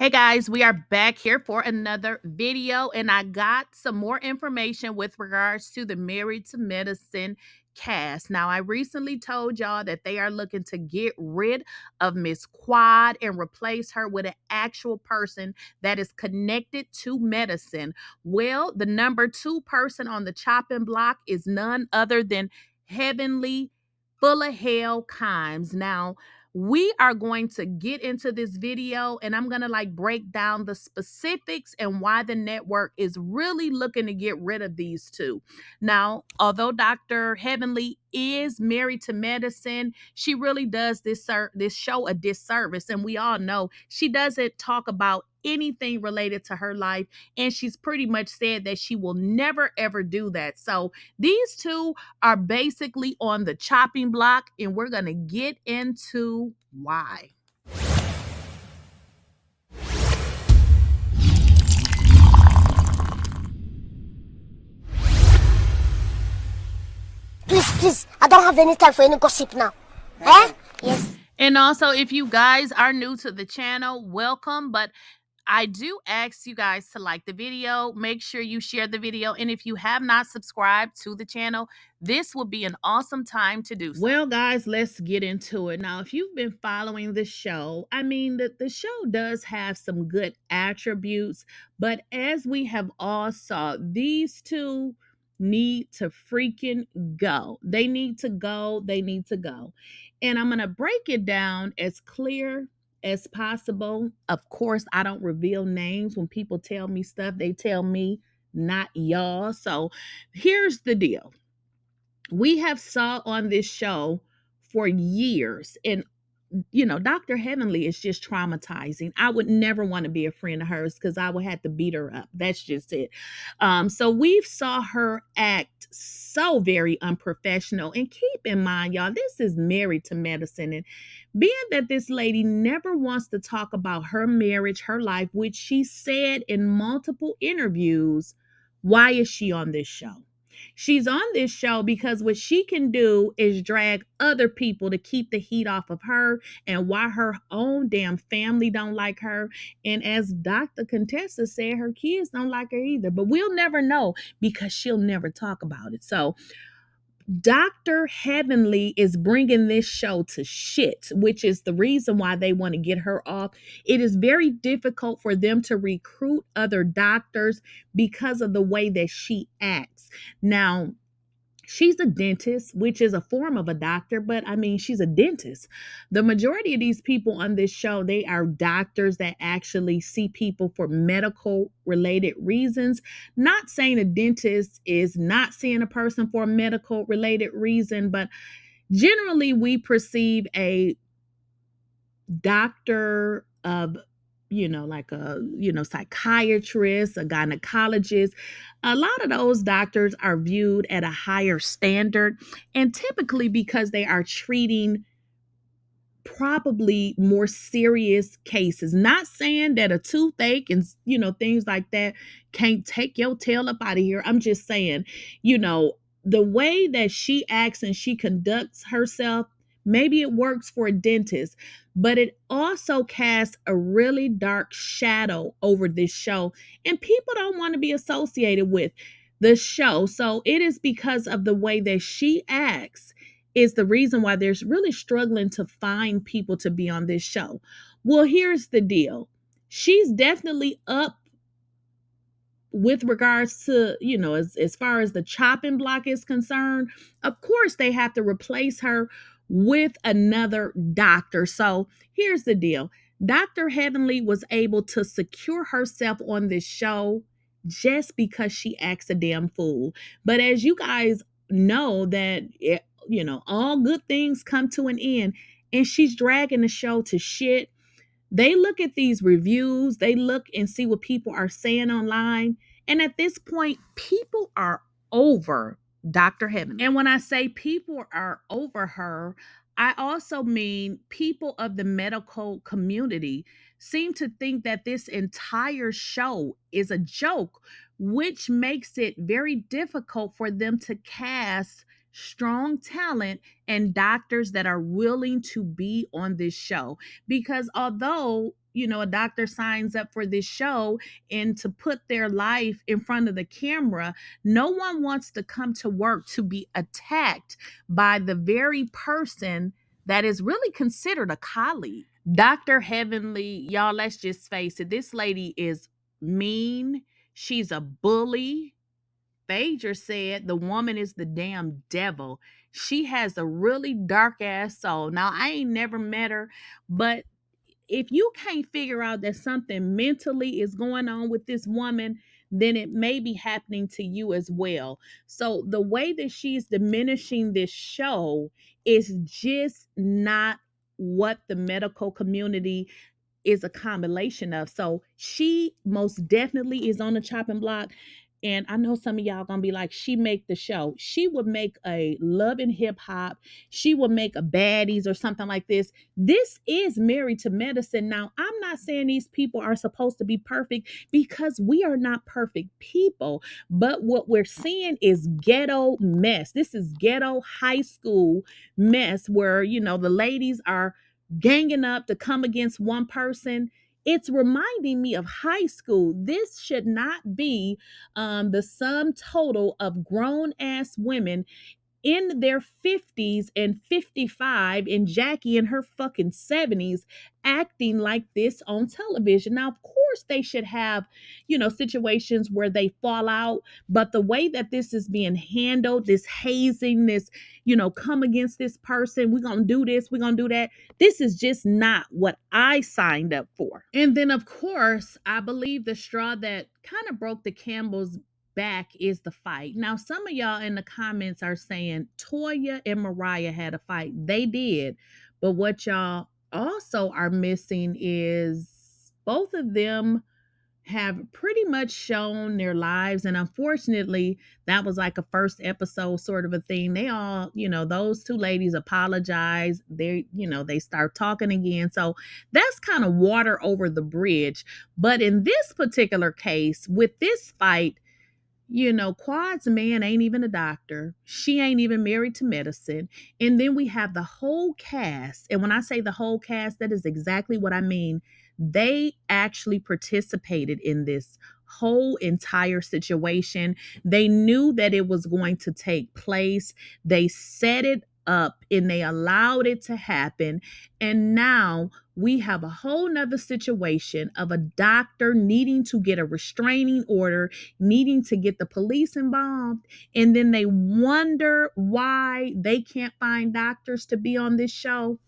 Hey guys, we are back here for another video, and I got some more information with regards to the Married to Medicine cast. Now, I recently told y'all that they are looking to get rid of Miss Quad and replace her with an actual person that is connected to medicine. Well, the number 2 person on the chopping block is none other than Heavenly Full of Hell Kimes. Now, we are going to get into this video and I'm going to break down the specifics and why the network is really looking to get rid of these two. Now, although Dr. Heavenly is married to medicine, she really does this show a disservice, and we all know she doesn't talk about anything related to her life, and she's pretty much said that she will never ever do that. So these two are basically on the chopping block, and we're going to get into why. Please, I don't have any time for any gossip now. Eh? Yes. And also, if you guys are new to the channel, welcome. But I do ask you guys to like the video, make sure you share the video, and if you have not subscribed to the channel, this will be an awesome time to do so. Well, guys, let's get into it. Now, if you've been following the show, I mean, the show does have some good attributes, but as we have all saw, these two need to freaking go. They need to go. They need to go. And I'm going to break it down as clear as possible. Of course, I don't reveal names. When people tell me stuff, they tell me, not y'all. So here's the deal. We have saw on this show for years, and Dr. Heavenly is just traumatizing. I would never want to be a friend of hers because I would have to beat her up. That's just it. So we've saw her act so very unprofessional. And keep in mind, y'all, this is Married to Medicine. And being that this lady never wants to talk about her marriage, her life, which she said in multiple interviews, why is she on this show? She's on this show because what she can do is drag other people to keep the heat off of her, and why her own damn family don't like her. And as Dr. Contessa said, her kids don't like her either. But we'll never know because she'll never talk about it. So Dr. Heavenly is bringing this show to shit, which is the reason why they want to get her off. It is very difficult for them to recruit other doctors because of the way that she acts. Now, she's a dentist, which is a form of a doctor, but I mean, she's a dentist. The majority of these people on this show, they are doctors that actually see people for medical related reasons. Not saying a dentist is not seeing a person for a medical related reason, but generally we perceive a doctor of like a psychiatrist, a gynecologist. A lot of those doctors are viewed at a higher standard, and typically because they are treating probably more serious cases. Not saying that a toothache and things like that can't take your tail up out of here. I'm just saying, the way that she acts and she conducts herself, maybe it works for a dentist, but it also casts a really dark shadow over this show, and people don't want to be associated with the show. So it is because of the way that she acts is the reason why they're really struggling to find people to be on this show. Well, here's the deal. She's definitely up with regards to, as far as the chopping block is concerned. Of course, they have to replace her with another doctor. So here's the deal. Dr. Heavenly was able to secure herself on this show just because she acts a damn fool. But as you guys know that all good things come to an end, and she's dragging the show to shit. They look at these reviews, they look and see what people are saying online, and at this point, people are over Dr. Heaven. And when I say people are over her, I also mean people of the medical community seem to think that this entire show is a joke, which makes it very difficult for them to cast strong talent and doctors that are willing to be on this show. Because although a doctor signs up for this show and to put their life in front of the camera, no one wants to come to work to be attacked by the very person that is really considered a colleague. Dr. Heavenly, y'all, let's just face it, this lady is mean. She's a bully. Phaedra said the woman is the damn devil. She has a really dark ass soul. Now, I ain't never met her, but if you can't figure out that something mentally is going on with this woman, then it may be happening to you as well. So the way that she's diminishing this show is just not what the medical community is a combination of. So she most definitely is on the chopping block. And I know some of y'all gonna be like, she make the show. She would make a Love and Hip Hop. She would make a Baddies or something like this. This is Married to Medicine. Now, I'm not saying these people are supposed to be perfect because we are not perfect people. But what we're seeing is ghetto mess. This is ghetto high school mess where, the ladies are ganging up to come against one person. It's reminding me of high school. This should not be the sum total of grown ass women in their 50s and 55 and Jackie in her fucking 70s acting like this on television. Now, of course, they should have, situations where they fall out, but the way that this is being handled, this hazing, this, come against this person, we're going to do this, we're going to do that. This is just not what I signed up for. And then, of course, I believe the straw that kind of broke the camel's back is the fight. Now, some of y'all in the comments are saying Toya and Mariah had a fight. They did. But what y'all also are missing is both of them have pretty much shown their lives. And unfortunately, that was like a first episode sort of a thing. They all, those two ladies apologize. They start talking again. So that's kind of water over the bridge. But in this particular case, with this fight, Quad's man ain't even a doctor. She ain't even married to medicine. And then we have the whole cast. And when I say the whole cast, that is exactly what I mean. They actually participated in this whole entire situation. They knew that it was going to take place. They set it up and they allowed it to happen. And now we have a whole nother situation of a doctor needing to get a restraining order, needing to get the police involved, and then they wonder why they can't find doctors to be on this show.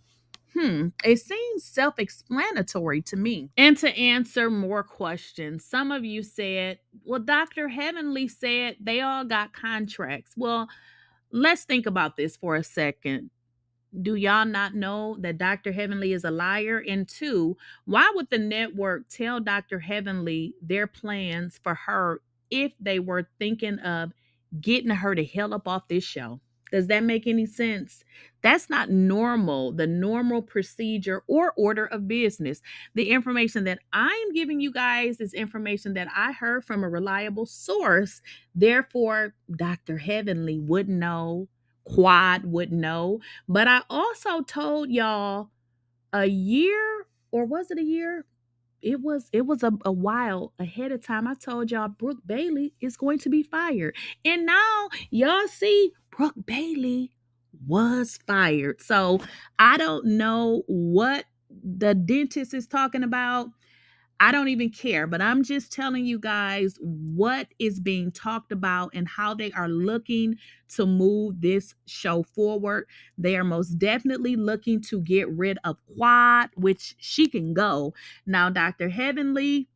It seems self-explanatory to me. And to answer more questions, some of you said, well, Dr. Heavenly said they all got contracts. Well, let's think about this for a second. Do y'all not know that Dr. Heavenly is a liar? And two, why would the network tell Dr. Heavenly their plans for her if they were thinking of getting her the hell up off this show? Does that make any sense? That's not normal, the normal procedure or order of business. The information that I'm giving you guys is information that I heard from a reliable source. Therefore, Dr. Heavenly wouldn't know, Quad wouldn't know. But I also told y'all a year, or was it a year? It was a while ahead of time. I told y'all Brooke Bailey is going to be fired. And now y'all see Brooke Bailey was fired. So I don't know what the dentist is talking about. I don't even care, but I'm just telling you guys what is being talked about and how they are looking to move this show forward. They are most definitely looking to get rid of Quad, which she can go. Now, Dr. Heavenly,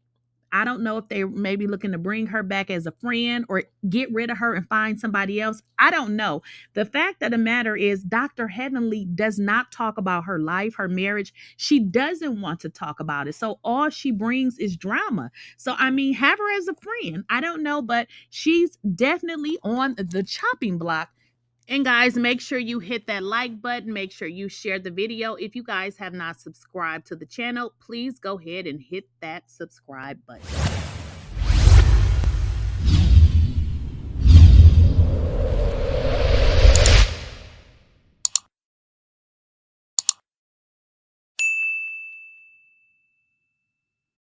I don't know if they may be looking to bring her back as a friend or get rid of her and find somebody else. I don't know. The fact of the matter is, Dr. Heavenly does not talk about her life, her marriage. She doesn't want to talk about it. So all she brings is drama. So, I mean, have her as a friend. I don't know, but she's definitely on the chopping block. And guys, make sure you hit that like button. Make sure you share the video. If you guys have not subscribed to the channel, please go ahead and hit that subscribe button.